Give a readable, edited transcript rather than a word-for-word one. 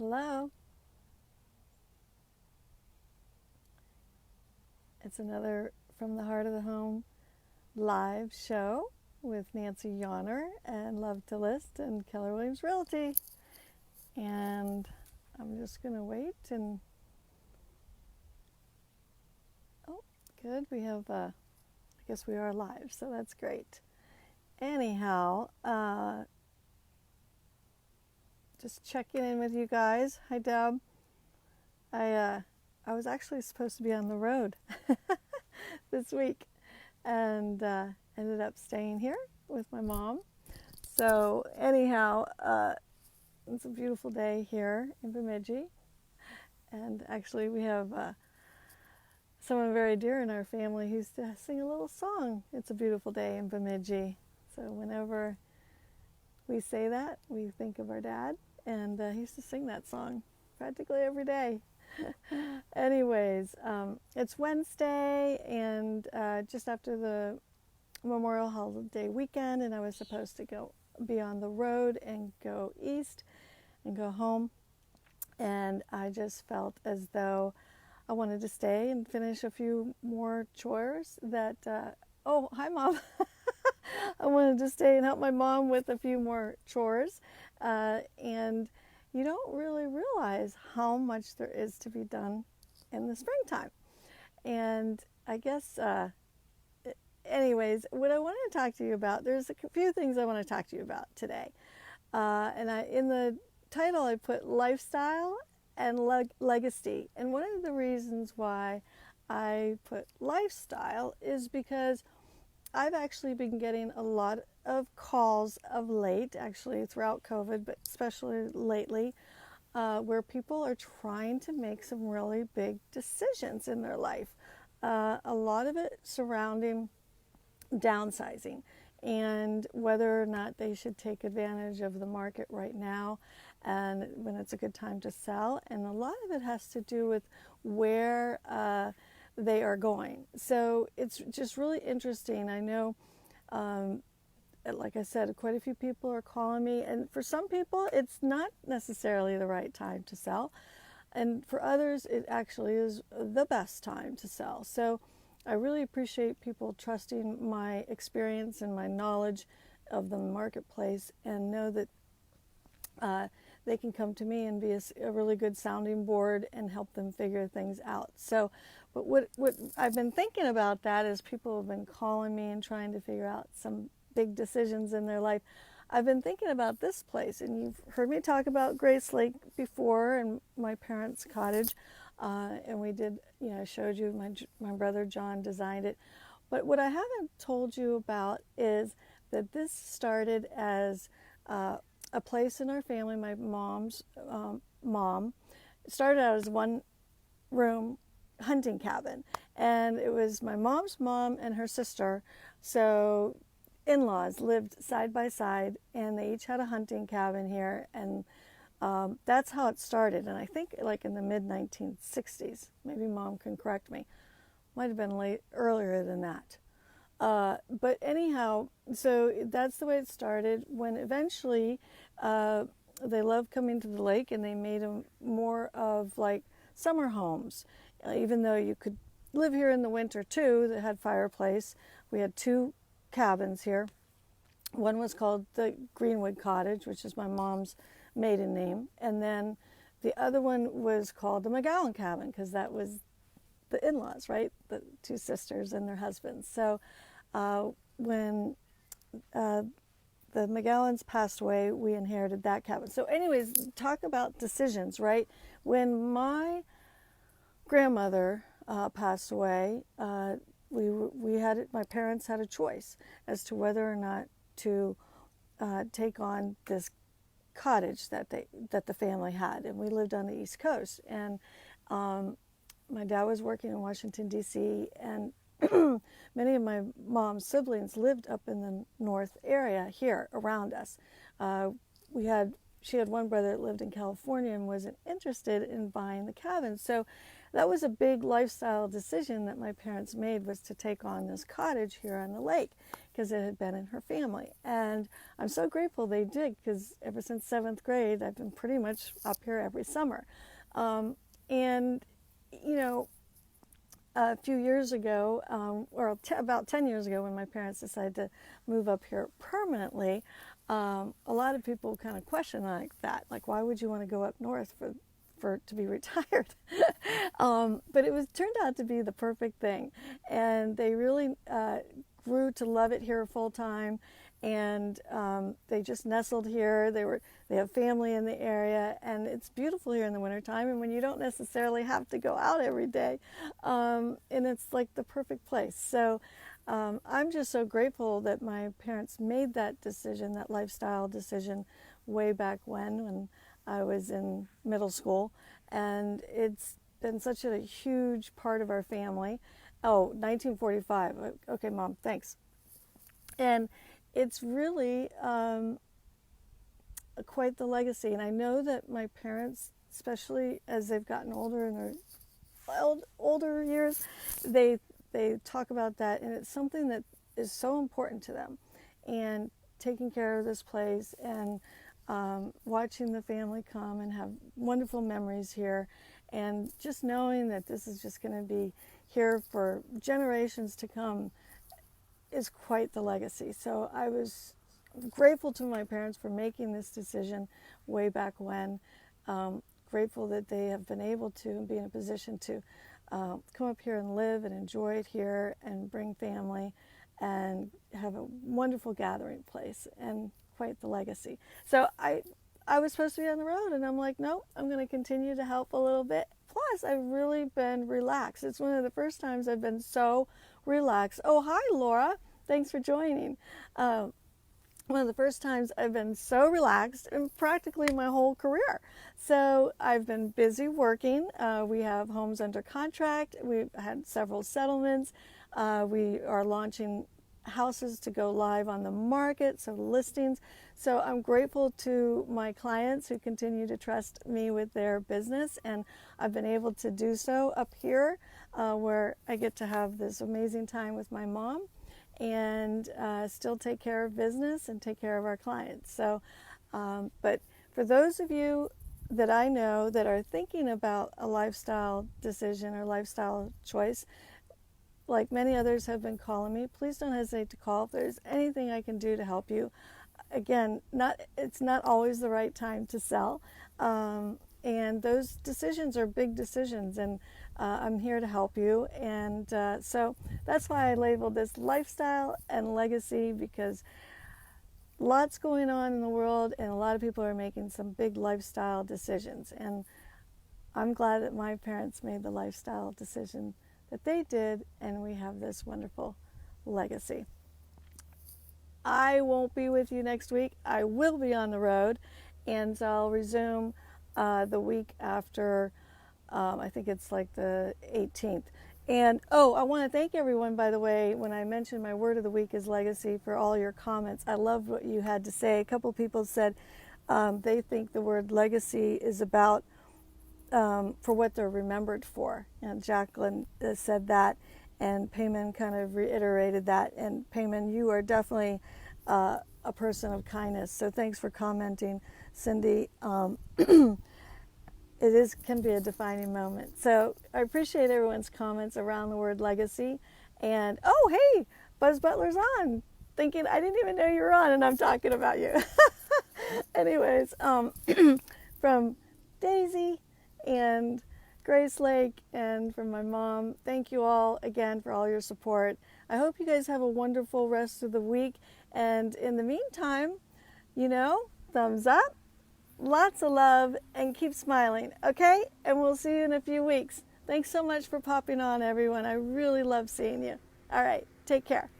Hello. It's another From the Heart of the Home live show with Nancy Yawner and Love to List and Keller Williams Realty. And I'm just going to wait and, oh, good. We have, I guess we are live, so that's great. Anyhow, just checking in with you guys. Hi, Deb. I was actually supposed to be on the road this week and ended up staying here with my mom. So anyhow, it's a beautiful day here in Bemidji. And actually we have someone very dear in our family who used to sing a little song. It's a beautiful day in Bemidji. So whenever we say that, we think of our dad. And he used to sing that song practically every day. Anyways, it's Wednesday and just after the Memorial Holiday weekend, and I was supposed to be on the road and go east and go home. And I just felt as though I wanted to stay and finish a few more chores that, oh, hi, Mom. I wanted to stay and help my mom with a few more chores. And you don't really realize how much there is to be done in the springtime. And I guess, anyways, what I wanted to talk to you about, there's a few things I want to talk to you about today. In the title, I put lifestyle and legacy. And one of the reasons why I put lifestyle is because I've actually been getting a lot of calls of late, actually throughout COVID, but especially lately, where people are trying to make some really big decisions in their life. A lot of it surrounding downsizing and whether or not they should take advantage of the market right now and when it's a good time to sell. And a lot of it has to do with where they are going. So it's just really interesting. I know, like I said, quite a few people are calling me, and for some people it's not necessarily the right time to sell, and for others it actually is the best time to sell. So I really appreciate people trusting my experience and my knowledge of the marketplace and know that they can come to me and be a really good sounding board and help them figure things out. So, but what I've been thinking about that is people have been calling me and trying to figure out some big decisions in their life. I've been thinking about this place, and you've heard me talk about Grace Lake before and my parents' cottage, and we did, I showed you my brother John designed it. But what I haven't told you about is that this started as a place in our family. My mom's mom started out as one room hunting cabin, and it was my mom's mom and her sister, so in-laws lived side by side, and they each had a hunting cabin here, and that's how it started. And I think like in the mid-1960s, maybe Mom can correct me, might have been earlier than that. But anyhow, so that's the way it started. When eventually they loved coming to the lake, and they made them more of like summer homes, even though you could live here in the winter too. That had fireplace. We had two cabins here. One was called the Greenwood Cottage, which is my mom's maiden name, and then the other one was called the McGowan Cabin because that was the in-laws, right? The two sisters and their husbands. So when the McGowans passed away, we inherited that cabin. So anyways, talk about decisions, right? When my grandmother passed away, my parents had a choice as to whether or not to take on this cottage that the family had, and we lived on the East Coast. And my dad was working in Washington, D.C., and many of my mom's siblings lived up in the north area here around us. She had one brother that lived in California and wasn't interested in buying the cabin. So that was a big lifestyle decision that my parents made, was to take on this cottage here on the lake because it had been in her family. And I'm so grateful they did, because ever since 7th grade, I've been pretty much up here every summer. And, you know, a few years ago, about 10 years ago, when my parents decided to move up here permanently, a lot of people kind of question like that, like, why would you want to go up north for to be retired? But it was turned out to be the perfect thing, and they really grew to love it here full time, and they just nestled here. They have family in the area, and it's beautiful here in the wintertime, and when you don't necessarily have to go out every day, and it's like the perfect place. So I'm just so grateful that my parents made that decision, that lifestyle decision, way back when I was in middle school, and it's been such a huge part of our family. Oh, 1945. Okay, Mom, thanks. And it's really quite the legacy. And I know that my parents, especially as they've gotten older in their older years, they talk about that, and it's something that is so important to them. And taking care of this place, and watching the family come and have wonderful memories here, and just knowing that this is just going to be here for generations to come is quite the legacy. So I was grateful to my parents for making this decision way back when. Grateful that they have been able to be in a position to come up here and live and enjoy it here, and bring family and have a wonderful gathering place, and quite the legacy. So I was supposed to be on the road, and I'm like, no, I'm going to continue to help a little bit. Plus, I've really been relaxed. It's one of the first times I've been so relaxed. Oh, hi, Laura. Thanks for joining. One of the first times I've been so relaxed in practically my whole career. So I've been busy working. We have homes under contract. We've had several settlements. We are launching houses to go live on the market, so listings. So I'm grateful to my clients who continue to trust me with their business, and I've been able to do so up here, where I get to have this amazing time with my mom, and still take care of business and take care of our clients. So, but for those of you that I know that are thinking about a lifestyle decision or lifestyle choice, like many others have been calling me, please don't hesitate to call if there's anything I can do to help you. Again, it's not always the right time to sell, and those decisions are big decisions, and I'm here to help you. And so that's why I labeled this lifestyle and legacy, because lots going on in the world, and a lot of people are making some big lifestyle decisions, and I'm glad that my parents made the lifestyle decision that they did, and we have this wonderful legacy. I won't be with you next week. I will be on the road, and I'll resume the week after, I think it's like the 18th. And I want to thank everyone, by the way, when I mentioned my word of the week is legacy, for all your comments. I love what you had to say. A couple people said they think the word legacy is about for what they're remembered for. And Jacqueline said that, and Payman kind of reiterated that. And Payman, you are definitely a person of kindness. So thanks for commenting, Cindy. It can be a defining moment. So I appreciate everyone's comments around the word legacy. And hey, Buzz Butler's on. Thinking I didn't even know you were on, and I'm talking about you. Anyways, from Daisy and Grace Lake, and from my mom, thank you all again for all your support. I hope you guys have a wonderful rest of the week. And in the meantime, thumbs up, lots of love, and keep smiling, okay? And we'll see you in a few weeks. Thanks so much for popping on, everyone. I really love seeing you. All right, take care.